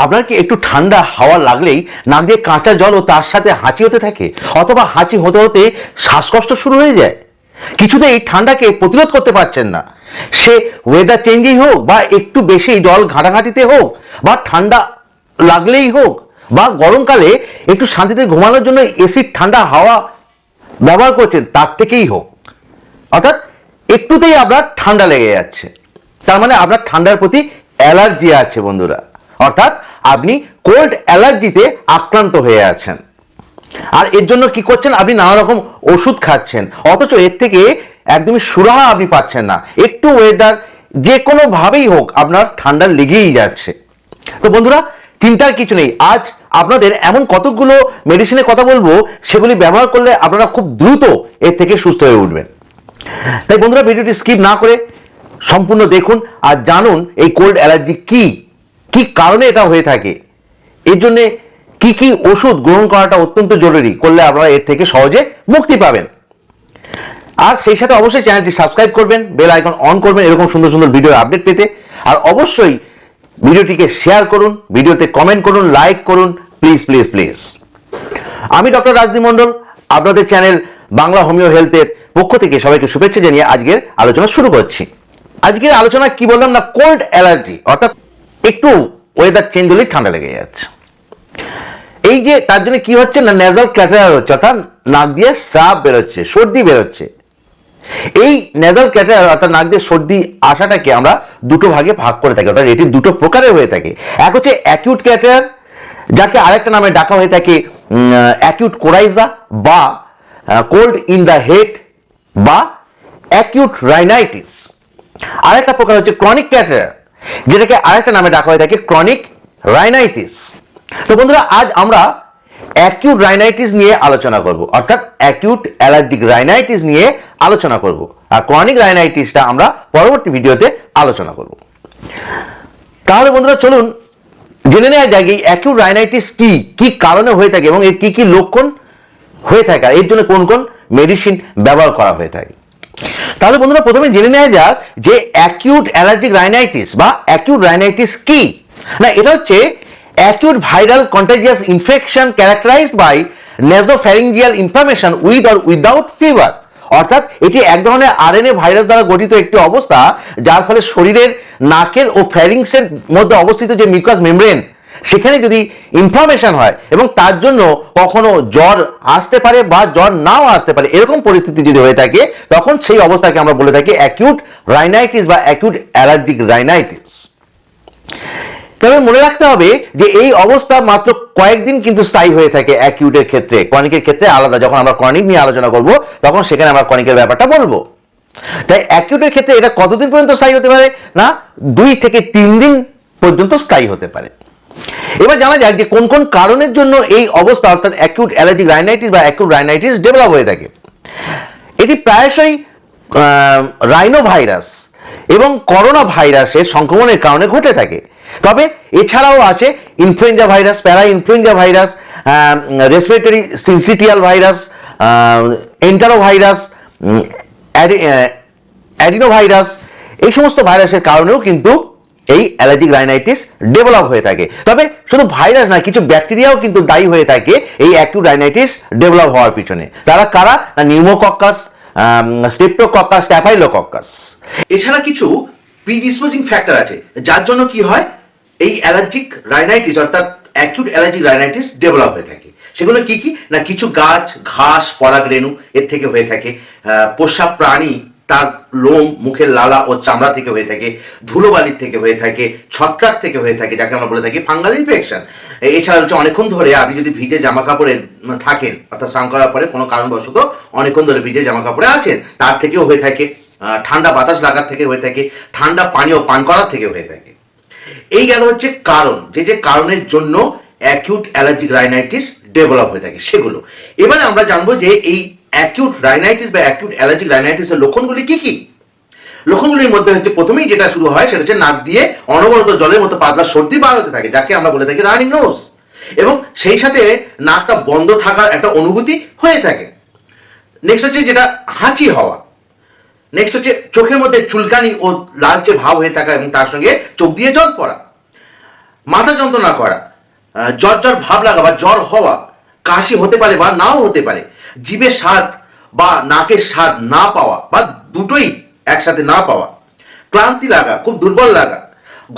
আপনার কি একটু ঠান্ডা হাওয়া লাগলেই নাক দিয়ে কাঁচা জল ও তার সাথে হাঁচি হতে থাকে, অথবা হাঁচি হতে হতে শ্বাসকষ্ট শুরু হয়ে যায়? কিছুতেই ঠান্ডাকে প্রতিরোধ করতে পারছেন না, সে ওয়েদার চেঞ্জেই হোক, বা একটু বেশি জল ঘাঁটাঘাঁটিতে হোক, বা ঠান্ডা লাগলেই হোক, বা গরমকালে একটু শান্তিতে ঘুমানোর জন্য এসির ঠান্ডা হাওয়া ব্যবহার করছেন, তার থেকেই হোক, অর্থাৎ একটুতেই আপনার ঠান্ডা লেগে যাচ্ছে, তার মানে আপনার ঠান্ডার প্রতি অ্যালার্জি আছে বন্ধুরা, অর্থাৎ আপনি কোল্ড অ্যালার্জিতে আক্রান্ত হয়ে আছেন। আর এর জন্য কি করছেন, আপনি নানা রকম ওষুধ খাচ্ছেন, অথচ এর থেকে একদমই সুরাহা আপনি পাচ্ছেন না। একটু ওয়েদার যে কোনো ভাবেই হোক আপনার ঠান্ডা লেগেই যাচ্ছে। তো বন্ধুরা, চিন্তার কিছু নেই, আজ আপনাদের এমন কতগুলো মেডিসিনের কথা বলবো, সেগুলি ব্যবহার করলে আপনারা খুব দ্রুত এর থেকে সুস্থ হয়ে উঠবেন। তাই বন্ধুরা, ভিডিওটি স্কিপ না করে সম্পূর্ণ দেখুন আর জানুন এই কোল্ড অ্যালার্জি কি কারণে এটা হয়ে থাকে, এর জন্য কি কি ওষুধ গ্রহণ করাটা অত্যন্ত জরুরি, করলে আপনারা এর থেকে সহজে মুক্তি পাবেন। আর সেই সাথে অবশ্যই চ্যানেলটি সাবস্ক্রাইব করবেন, বেল আইকন অন করবেন এরকম সুন্দর সুন্দর ভিডিওর আপডেট পেতে। আর অবশ্যই ভিডিওটিকে শেয়ার করুন, ভিডিওতে কমেন্ট করুন, লাইক করুন, প্লিজ প্লিজ প্লিজ। আমি ডক্টর রাজদীপমন্ডল, আপনাদের চ্যানেল বাংলা হোমিও হেলথের পক্ষ থেকে সবাইকে শুভেচ্ছা জানিয়ে আজকের আলোচনা শুরু করছি। আজকের আলোচনা কি বললাম না, কোল্ড অ্যালার্জি, অর্থাৎ একটু ওয়েদার চেঞ্জ হলেই ঠান্ডা লেগে যাচ্ছে। এই যে তার জন্য কি হচ্ছে না, নেজাল ক্যাটারার হচ্ছে, অর্থাৎ নাক দিয়ে স্রাব বেরোচ্ছে, সর্দি বেরোচ্ছে। এই নেজাল ক্যাটারার অর্থাৎ নাক দিয়ে সর্দি আসাটাকে আমরা দুটো ভাগে ভাগ করে থাকি, অর্থাৎ এটি দুটো প্রকারের হয়ে থাকে। এক হচ্ছে অ্যাকিউট ক্যাটারার, যাকে আরেকটা নামে ডাকা হয়ে থাকে অ্যাকিউট কোরাইজা বা কোল্ড ইন দ্য হেড বা অ্যাকিউট রাইনাইটিস। আরেকটা প্রকার হচ্ছে ক্রনিক ক্যাটারার, যেটাকে আরেকটা নামে ডাকা হয়ে থাকে ক্রনিক রাইনাইটিস। তো বন্ধুরা, আজ আমরা অ্যাকিউট রাইনাইটিস নিয়ে আলোচনা করব, অর্থাৎ অ্যাকিউট অ্যালার্জিক রাইনাইটিস নিয়ে আলোচনা করব, আর ক্রনিক রাইনাইটিসটা আমরা পরবর্তী ভিডিওতে আলোচনা করব। তাহলে বন্ধুরা, চলুন জেনে নেওয়া যায় এই অ্যাকিউট রাইনাইটিস কি কারণে হয়ে থাকে এবং এর কি লক্ষণ হয়ে থাকে, আর এর জন্য কোন কোন মেডিসিন ব্যবহার করা হয়ে থাকে। তাহলে বন্ধুরা, প্রথমে জেনে নেওয়া যাক যে অ্যাকিউট অ্যালার্জিক রাইনাইটিস বা অ্যাকিউট রাইনাইটিস কি। না, এটা হচ্ছে acute viral contagious infection characterized by nasopharyngeal inflammation with or without fever, অর্থাৎ এটি এক ধরনের আরএনএ ভাইরাস দ্বারা গঠিত একটি অবস্থা, যার ফলে শরীরের নাকের ও ফ্যারিংসের মধ্যে অবস্থিত যে মিউকাস মেমব্রেন, সেখানে যদি ইনফ্লামেশন হয় এবং তার জন্য কখনো জ্বর আসতে পারে বা জ্বর নাও আসতে পারে, এরকম পরিস্থিতি যদি হয়ে থাকে, তখন সেই অবস্থাকে আমরা বলে থাকি অ্যাকিউট রাইনাইটিস বা অ্যাকিউট অ্যালার্জিক রাইনাইটিস। তবে মনে রাখতে হবে যে এই অবস্থা মাত্র কয়েকদিন কিন্তু স্থায়ী হয়ে থাকে অ্যাকিউটের ক্ষেত্রে, ক্রনিকের ক্ষেত্রে আলাদা। যখন আমরা ক্রনিক নিয়ে আলোচনা করব তখন সেখানে আমরা ক্রনিকের ব্যাপারটা বলবো। তাই অ্যাকিউটের ক্ষেত্রে এটা কতদিন পর্যন্ত স্থায়ী হতে পারে, না 2 থেকে 3 দিন পর্যন্ত স্থায়ী হতে পারে। এবার জানা যাক যে কোন কোন কারণের জন্য এই অবস্থা অর্থাৎ অ্যাকিউট অ্যালার্জিক রাইনাইটিস বা অ্যাকিউট রাইনাইটিস ডেভেলপ হয়ে থাকে। এটি প্রায়শই রাইনো ভাইরাস এবং করোনা ভাইরাসের সংক্রমণের কারণে ঘটে থাকে। তবে এছাড়াও আছে influenza virus, parainfluenza virus, respiratory syncytial virus, enterovirus, adenovirus, এই সমস্ত ভাইরাসের কারণেও কিন্তু এই অ্যালার্জিক রাইনাইটিস ডেভেলপ হয়ে থাকে। তবে শুধু ভাইরাস না, কিছু ব্যাকটেরিয়াও কিন্তু দায়ী হয়ে থাকে এই অ্যাকিউট রাইনাইটিস ডেভেলপ হওয়ার পিছনে। তারা কারা, না নিউমোকক্কাস, স্ট্রেপ্টোকক্কাস, স্ট্যাফাইলোকক্কাস। এছাড়া কিছু প্রিডিসপোজিং ফ্যাক্টর আছে যার জন্য কি হয় এই অ্যালার্জিক রাইনাইটিস অর্থাৎ অ্যাকিউট অ্যালার্জিক রাইনাইটিস ডেভেলপ হয়ে থাকে। সেগুলো কি কি, না কিছু গাছ, ঘাস, পরাগরেণু এর থেকে হয়ে থাকে, পোষা প্রাণী তার লোম, মুখের লালা ও চামড়া থেকে হয়ে থাকে, ধুলোবালির থেকে হয়ে থাকে, ছত্রাক থেকে হয়ে থাকে, যাকে আমরা বলে থাকি ফাঙ্গাল ইনফেকশন। এছাড়া হচ্ছে অনেকক্ষণ ধরে আপনি যদি ভিজে জামা কাপড়ে থাকেন, অর্থাৎ স্নান করার পরে কোনো কারণবশত অনেকক্ষণ ধরে ভিজে জামা কাপড়ে আছেন, তার থেকেও হয়ে থাকে, ঠান্ডা বাতাস লাগার থেকে হয়ে থাকে, ঠান্ডা পানীয় পান করার থেকে হয়ে থাকে। এই গেল হচ্ছে কারণ, যে কারণের জন্য অ্যাকিউট অ্যালার্জিক রাইনাইটিস ডেভেলপ হয়ে থাকে সেগুলো। এবারে আমরা জানবো যে এই অ্যাকিউট রাইনাইটিস বা অ্যাকিউট অ্যালার্জিক রাইনাইটিসের লক্ষণগুলি কি কি। লক্ষণগুলির মধ্যে হচ্ছে প্রথমেই যেটা শুরু হয় সেটা হচ্ছে নাক দিয়ে অনবরত জলের মতো পাতলা সর্দি বার হতে থাকে, যাকে আমরা বলে থাকি রানিং নোজ, এবং সেই সাথে নাকটা বন্ধ থাকার একটা অনুভূতি হয়ে থাকে। নেক্সট হচ্ছে যেটা হাঁচি হওয়া। নেক্সট হচ্ছে চোখের মধ্যে চুলকানি ও লালচে ভাব হয়ে থাকা এবং তার সঙ্গে চোখ দিয়ে জল পড়া। মাথা যন্ত্রণা করা, জ্বর জ্বর ভাব লাগা বা জ্বর হওয়া, কাশি হতে পারে বা নাও হতে পারে, জিভের স্বাদ বা নাকের স্বাদ না পাওয়া বা দুটোই একসাথে না পাওয়া, ক্লান্তি লাগা, খুব দুর্বল লাগা,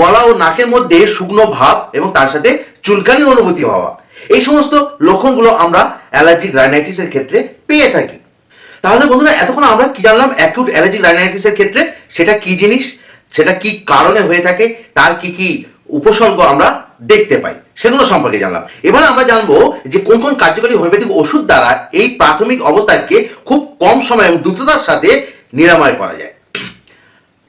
গলা ও নাকের মধ্যে শুকনো ভাব এবং তার সাথে চুলকানির অনুভূতি হওয়া, এই সমস্ত লক্ষণগুলো আমরা অ্যালার্জিক রাইনাইটিসের ক্ষেত্রে পেয়ে থাকি। তাহলে বন্ধুরা এতক্ষণ আমরা কি জানলাম অ্যাকিউট অ্যালার্জিক রাইনাইটিসের ক্ষেত্রে, সেটা কি জিনিস, সেটা কি কারণে হয়ে থাকে, তার কি কি উপসর্গ আমরা দেখতে পাই, সেগুলো সম্পর্কে জানলাম। এবারে আমরা জানবো যে কোন কোন কার্যকরী হোমিওপ্যাথিক ওষুধ দ্বারা এই প্রাথমিক অবস্থাকে খুব কম সময় এবং দ্রুততার সাথে নিরাময় করা যায়।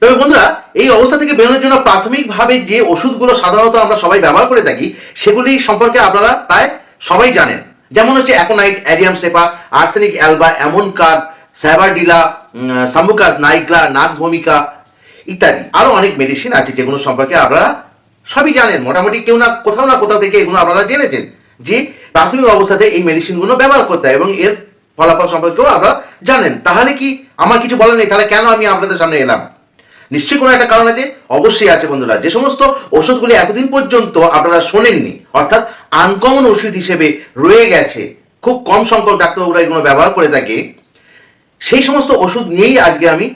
তবে বন্ধুরা এই অবস্থা থেকে বেরোনোর জন্য প্রাথমিকভাবে যে ওষুধগুলো সাধারণত আমরা সবাই ব্যবহার করে থাকি সেগুলি সম্পর্কে আপনারা প্রায় সবাই জানেন। যেমন হচ্ছে অ্যাকোনাইট, অ্যারিয়াম সেপা, আর্সেনিক অ্যালবা, অ্যামোনকার, স্যাভারডিলা, সাম্বুকাস, নাইগ্লা, নাক্স ভূমিকা ইত্যাদি। আরও অনেক মেডিসিন আছে যেগুলো সম্পর্কে আপনারা সবই জানেন, মোটামুটি কেউ না কোথাও থেকে এগুলো আপনারা জেনেছেন যে প্রাথমিক অবস্থাতে এই মেডিসিনগুলো ব্যবহার করতে হয় এবং এর ফলাফল সম্পর্কেও আপনারা জানেন। তাহলে কি আমার কিছু বলার নেই? তাহলে কেন আমি আপনাদের সামনে এলাম? নিশ্চয়ই কোনো একটা কারণ আছে, অবশ্যই আছে বন্ধুরা। যে সমস্ত ওষুধগুলি এতদিন পর্যন্ত আপনারা শোনেননি, অর্থাৎ আনকমন ওষুধ হিসেবে রয়ে গেছে, খুব কম সংখ্যক ডাক্তারবাবুরা এগুলো ব্যবহার করে থাকে, সেই সমস্ত ওষুধ নিয়েই আজকে আমি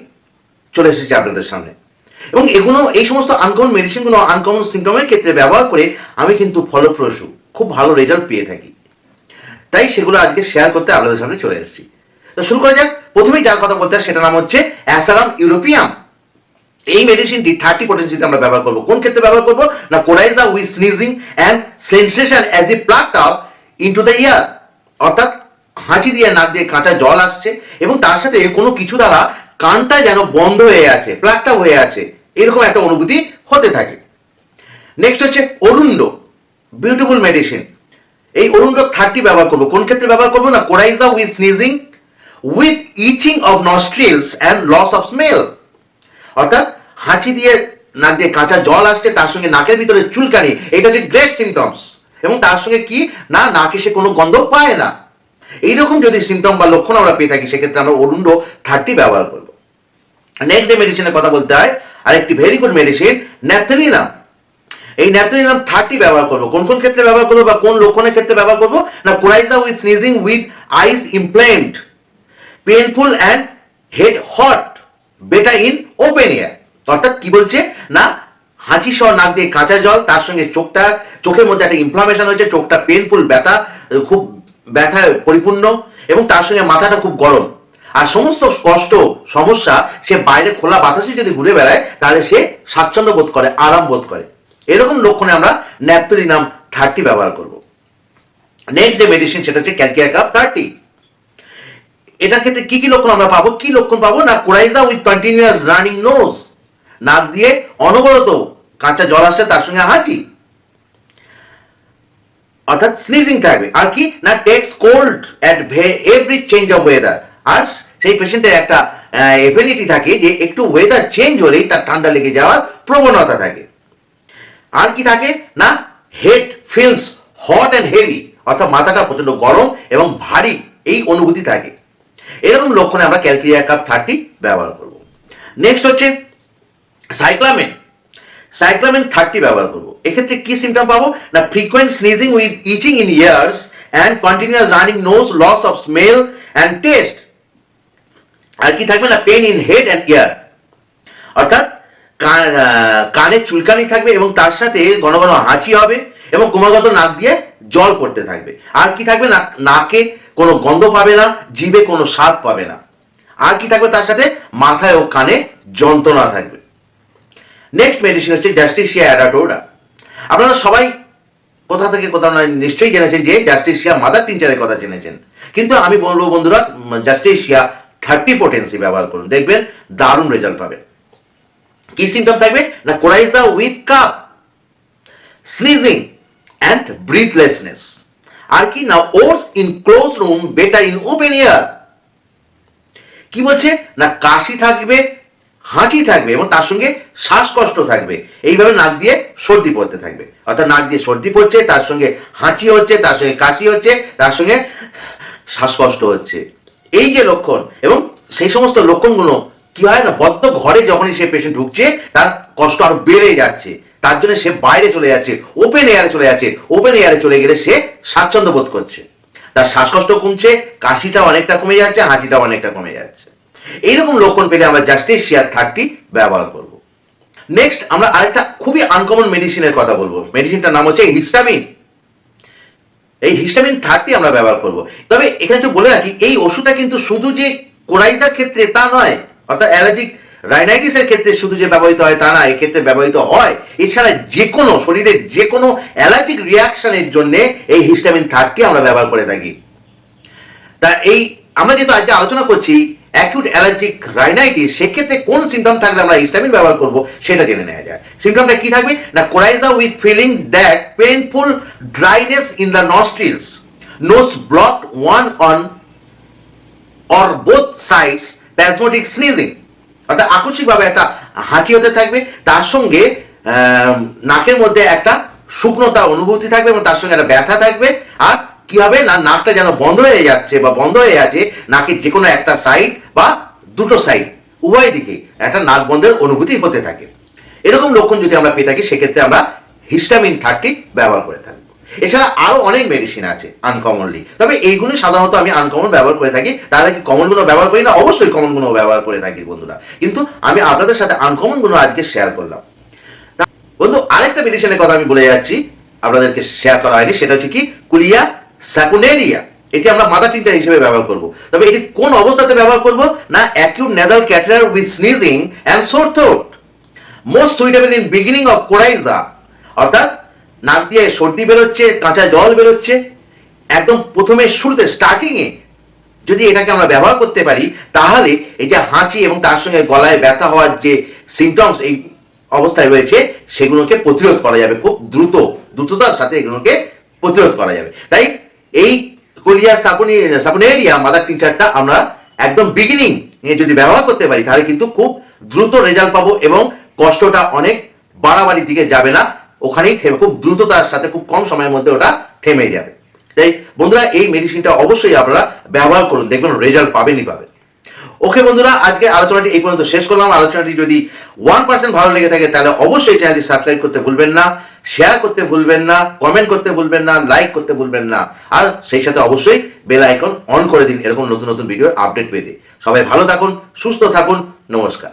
চলে এসেছি আপনাদের সামনে। এবং এগুলো, এই সমস্ত আনকমন মেডিসিনগুলো আনকমন সিমটমের ক্ষেত্রে ব্যবহার করে আমি কিন্তু ফলপ্রসূ খুব ভালো রেজাল্ট পেয়ে থাকি। তাই সেগুলো আজকে শেয়ার করতে আপনাদের সামনে চলে এসেছি। তো শুরু করা যাক। প্রথমেই যার কথা বলতে হয় সেটার নাম হচ্ছে অ্যাসারাম ইউরোপিয়াম। এই মেডিসিনটি 30 পোটেন্সিতে আমরা ব্যবহার করবো। কোন ক্ষেত্রে ব্যবহার করবো না, coryza with sneezing and sensation as a plucked out into the year, অর্থাৎ হাঁচি দিয়ে নাক দিয়ে কাঁচা জল আসছে এবং তার সাথে কোনো কিছু দ্বারা কানটা যেন বন্ধ হয়ে আছে, প্লাকটা হয়ে আছে, এরকম একটা অনুভূতি হতে থাকে। নেক্সট হচ্ছে অরুণ্ড, বিউটিফুল মেডিসিন। এই অরুণ্ড 30 ব্যবহার করবো। কোন ক্ষেত্রে ব্যবহার করবো না, coryza with sneezing with itching of nostrils and loss of smell, অর্থাৎ হাঁচি দিয়ে নাক দিয়ে কাঁচা জল আসছে, তার সঙ্গে নাকের ভিতরে চুলকানি, এটা হচ্ছে গ্রেট সিমটমস, এবং তার সঙ্গে কি না, নাকে সে কোনো গন্ধ পায় না। এইরকম যদি সিমটম বা লক্ষণ আমরা পেয়ে থাকি সেক্ষেত্রে আমরা অরুণ্ড 30 ব্যবহার করব। নেক্সট যে মেডিসিনের কথা বলতে হয়, আরেকটি ভেরি গুড মেডিসিন ন্যাপথলিনাম। এই ন্যাপথলিনাম 30 ব্যবহার করবো। কোন কোন ক্ষেত্রে ব্যবহার করবো বা কোন লক্ষণের ক্ষেত্রে ব্যবহার করবো না, coryza with sneezing with eyes implant, painful and head hot, better in open air, অর্থাৎ কি বলছে না, হাঁচি সহ নাক দিয়ে কাঁচা জল, তার সঙ্গে চোখের মধ্যে একটা ইনফ্লামেশন হচ্ছে, চোখটা পেনফুল, ব্যথা, খুব ব্যথায় পরিপূর্ণ, এবং তার সঙ্গে মাথাটা খুব গরম, আর সমস্ত কষ্ট সমস্যা সে বাইরে খোলা বাতাসে যদি ঘুরে বেড়ায় তাহলে সে স্বাচ্ছন্দ্য বোধ করে, আরাম বোধ করে। এরকম লক্ষণে আমরা ন্যাপথলিনাম 30 ব্যবহার করব। নেক্সট যে মেডিসিন সেটা হচ্ছে ক্যালকিয়া কাপ 30। এটার ক্ষেত্রে কি কি লক্ষণ আমরা পাবো, কি লক্ষণ পাবো না, coryza with continuous running nose, নাক দিয়ে অনবরত কাঁচা জল আসছে, তার সঙ্গে হাঁচি, অর্থাৎ স্নিজিং থাকবে। আর কি না, takes cold at every change of weather, আর সেই পেশেন্টের একটা এফিনিটি থাকে যে একটু ওয়েদার চেঞ্জ হলেই তার ঠান্ডা লেগে যাওয়ার প্রবণতা থাকে। আর কি থাকে না, head feels hot and heavy, অর্থাৎ মাথাটা প্রচন্ড গরম এবং ভারী, এই অনুভূতি থাকে। এরকম লক্ষণে আমরা ক্যালকিয়া কাপ 30 ব্যবহার করব। নেক্সট হচ্ছে সাইক্লামেন। সাইক্লামেন 30 ব্যবহার করব। এক্ষেত্রে কি সিমটম পাবো না, frequent sneezing with itching in ears and continuous running nose, loss of smell and taste. আর কি থাকবে না, pain in head and ear, অর্থাৎ কানে চুলকানি থাকবে এবং তার সাথে ঘন ঘন হাঁচি হবে এবং ক্রমাগত নাক দিয়ে জল পড়তে থাকবে। আর কি থাকবে না, নাকে কোনো গন্ধ পাবে না, জিভে কোনো স্বাদ পাবে না। আর কি থাকবে তার সাথে, মাথায় ও কানে যন্ত্রণা থাকবে। নেক্সট মেডিসিন হচ্ছে জাস্টিসিয়া অ্যাডাটোরা। আপনারা সবাই কোথা থেকে কোথাও নিশ্চয়ই জেনেছেন যে জাস্টিসিয়া মাদার টিনচারের কথা জেনেছেন, কিন্তু আমি বলবো বন্ধুরা জাস্টিসিয়া 30 পোটেন্সি ব্যবহার করুন, দেখবেন দারুণ রেজাল্ট পাবেন। কি সিমটম থাকবে না, coryza with cough, sneezing and breathlessness. আর কি না, worse in close room, better in open air. কি বলছে না, কাশি থাকবে, হাঁচি থাকবে এবং তার সঙ্গে শ্বাসকষ্ট থাকবে, এইভাবে নাক দিয়ে সর্দি পড়তে থাকবে, অর্থাৎ নাক দিয়ে সর্দি পড়ছে, তার সঙ্গে হাঁচি হচ্ছে, তার সঙ্গে কাশি হচ্ছে, তার সঙ্গে শ্বাসকষ্ট হচ্ছে, এই যে লক্ষণ। এবং সেই সমস্ত লক্ষণগুলো কি হয় না, বদ্ধ ঘরে যখনই সে পেশেন্ট ঢুকছে তার কষ্ট আরো বেড়ে যাচ্ছে, তার জন্য সে বাইরে চলে যাচ্ছে, ওপেন এয়ারে চলে যাচ্ছে। ওপেন এয়ারে চলে গেলে সে স্বাচ্ছন্দ্য বোধ করছে, তার শ্বাসকষ্ট কমছে, কাশিটা অনেকটা কমে যাচ্ছে, হাঁচিটা অনেকটা কমে যাচ্ছে। এইরকম লক্ষণ পেলে আমরা জাস্টিসিয়ার 30 ব্যবহার করব। নেক্সট আমরা আরেকটা খুবই আনকমন মেডিসিনের কথা বলবো। মেডিসিনটার নাম হচ্ছে হিস্টামিন। এই হিস্টামিন 30 আমরা ব্যবহার করব। তবে এখানে একটু বলে রাখি, এই ওষুধটা কিন্তু শুধু যে কোরাইজার ক্ষেত্রে তা নয়, অর্থাৎ অ্যালার্জিক রাইনাইটিসের ক্ষেত্রে শুধু যে ব্যবহৃত হয় তা না, এক্ষেত্রে ব্যবহৃত হয়। এছাড়া যে কোনো শরীরের যে কোনো অ্যালার্জিক রিয়াকশনের জন্য এই হিস্টামিন 30 আমরা ব্যবহার করে থাকি। তা এই আমরা যেহেতু আজকে আলোচনা করছি অ্যাকিউট অ্যালার্জিক রাইনাইটিস, সেক্ষেত্রে কোন সিমটম থাকলে আমরা হিস্টামিন ব্যবহার করব সেটা জেনে নেওয়া যায়। সিমটমটা কি থাকবে না, coryza with feeling that painful dryness in the nostrils, nose block one on or both sides, spasmodic sneezing, অর্থাৎ আকস্মিকভাবে একটা হাঁচি হতে থাকবে, তার সঙ্গে নাকের মধ্যে একটা শুকনোতা অনুভূতি থাকবে এবং তার সঙ্গে একটা ব্যথা থাকবে। আর কি হবে না, নাকটা যেন বন্ধ হয়ে যাচ্ছে বা বন্ধ হয়ে আছে, নাকের যে কোনো একটা সাইড বা দুটো সাইড উভয় দিকে একটা নাক বন্ধের অনুভূতি হতে থাকে। এরকম লক্ষণ যদি আমরা পেয়ে থাকি সেক্ষেত্রে আমরা হিস্টামিন 30 ব্যবহার করে থাকবো। এছাড়া আরো অনেক মেডিসিন আছে আনকমনলি, তবে এইগুলো সাধারণত আমি আনকমন ব্যবহার করে থাকি। তাহলে কি কমনগুলো ব্যবহার করি না? অবশ্যই কমনগুলো ব্যবহার করে থাকি বন্ধুরা, কিন্তু আমি আপনাদের সাথে আনকমনগুলো আজকে শেয়ার করলাম। বন্ধু, আরেকটা মেডিসিনের কথা আমি বলে যাচ্ছি, আপনাদেরকে শেয়ার করা হয়নি, সেটা হচ্ছে কি কুলিয়া স্যাপোনেরিয়া। এটি আমরা মাদার টিনচার হিসেবে ব্যবহার করব। তবে এটি কোন অবস্থাতে ব্যবহার করব না, acute nasal caterer with sneezing and Soar throat, most suitable in beginning of coryza, অর্থাৎ নাক দিয়ে সর্দি বেরোচ্ছে, কাঁচা জল বেরোচ্ছে, একদম প্রথমে শুরুতে স্টার্টিংয়ে যদি এটাকে আমরা ব্যবহার করতে পারি, তাহলে এই যে হাঁচি এবং তার সঙ্গে গলায় ব্যথা হওয়ার যে সিমটমস এই অবস্থায় রয়েছে সেগুলোকে প্রতিরোধ করা যাবে খুব দ্রুততার সাথে, এগুলোকে প্রতিরোধ করা যাবে। তাই এই কুলিয়া স্যাপোনেরিয়া মাদার টিনচারটা আমরা একদম বিগিনিং যদি ব্যবহার করতে পারি তাহলে কিন্তু খুব দ্রুত রেজাল্ট পাবো এবং কষ্টটা অনেক বাড়াবাড়ির দিকে যাবে না, ওখানেই থেমে খুব দ্রুততার সাথে খুব কম সময়ের মধ্যে ওটা থেমে যাবে। তাই বন্ধুরা, এই মেডিসিনটা অবশ্যই আপনারা ব্যবহার করুন, দেখবেন রেজাল্ট পাবেনই পাবেন। ওকে বন্ধুরা, আজকে আলোচনাটি এই পর্যন্ত শেষ করলাম। আলোচনাটি যদি 1% ভালো লেগে থাকে তাহলে অবশ্যই চ্যানেলটি সাবস্ক্রাইব করতে ভুলবেন না, শেয়ার করতে ভুলবেন না, কমেন্ট করতে ভুলবেন না, লাইক করতে ভুলবেন না, আর সেই সাথে অবশ্যই বেল আইকন অন করে দিন এরকম নতুন নতুন ভিডিওর আপডেট পেতে। সবাই ভালো থাকুন, সুস্থ থাকুন, নমস্কার।